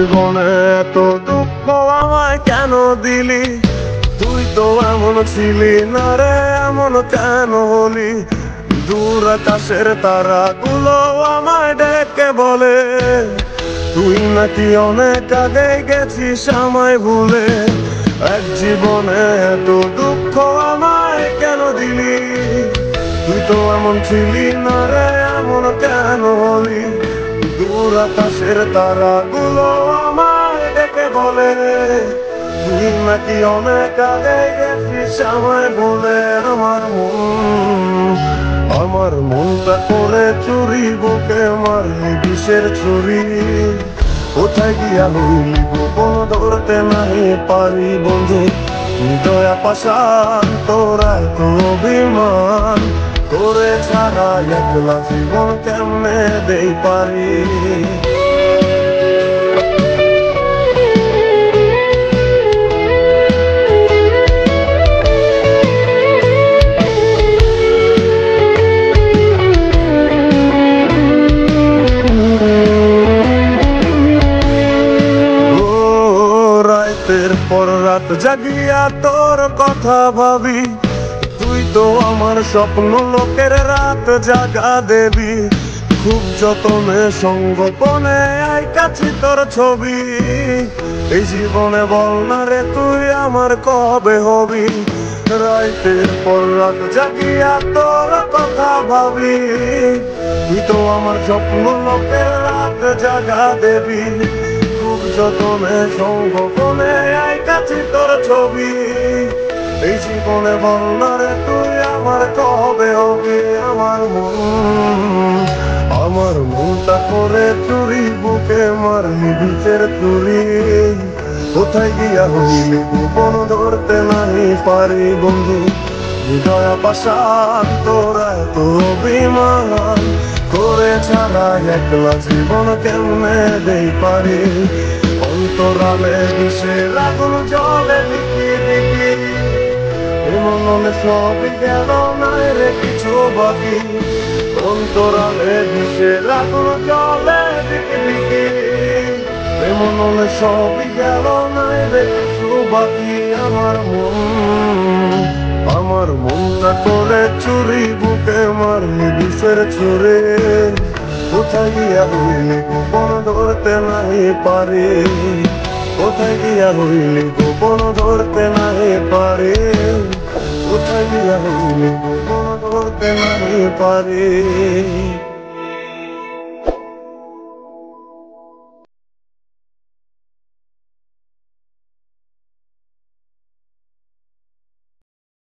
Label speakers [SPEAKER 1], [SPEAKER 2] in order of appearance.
[SPEAKER 1] জীবনে এত দুঃখ আমায় কেন দিলি? তুই তো এমন ছিলি না রে, এমন কেন হলি? দূর আকাশের তারাগুলো আমায় ডেকে বলে তুই নাকি অনেক আগে গেছিস আমায় ভুলে। এক জীবনে এত দুঃখ আমায় কেন দিলি? তুই তো এমন ছিলি না রে, এমন কেন হলি? দূর আকাশের তারাগুলো আমায় ডেকে বলে তুই নাকি অনেক আগে গেছিস আমায় ভুলে। আমার মনটা করে চুরি, বুকে মারলি বিষের ছুরি। কোথায় গিয়া হইলি গোপন ধরতে নাই পারি বন্ধু। দয়া পাশান তোরা তো অভিমান করে ছাড়া একলা জীবন কেমনে দেই পারি? রাতের পর রাত জাগিয়া তোর কথা ভাবি। তুই তো আমার স্বপ্ন লোকের রাত জাগা দেবী। খুব যতনে সঙ্গোপনে আইকাছি তোর ছবি। এই জীবনে বল না রে তুই আমার কবে হবি? রাতের পর রাত জাগিয়া তোর কথা ভাবি। তুই তো আমার স্বপ্ন লোকের রাত জাগা দেবী। খুব যতনে সঙ্গোপনে আইকাছি তোর ছবি। এই জীবনে বল না রে তুই আমার কবে হবি? আমার মনটা করে চুরি, বুকে মারলি বিষের ছুরি। কোথায় গিয়া হইলি গোপন ধরতে নাই পারি বন্ধু। হৃদয় পাশান তোরা তো অভিমান করে ছাড়া একলা জীবন কেমনে দেই পারি? অন্তরালে বিষের আগুন জলে লিখি লিখি। মনে সবই গেল নাই রে কিছু বাকি। অন্তরালে বিষের আগুন জলে লিখি লিখি। মনে সবই গেল নাই রে কিছু বাকি। আমার মনটা করে চুরি, বুকে মারলি বিষের ছুরি। কোথায় গিয়া হইলি গোপন ধরতে নাই পারি? কোথায় গিয়া হইলি গোপন ধরতে নাই পারি? কোথায় গিয়া হইলি গোপন ধরতে নাই পারি?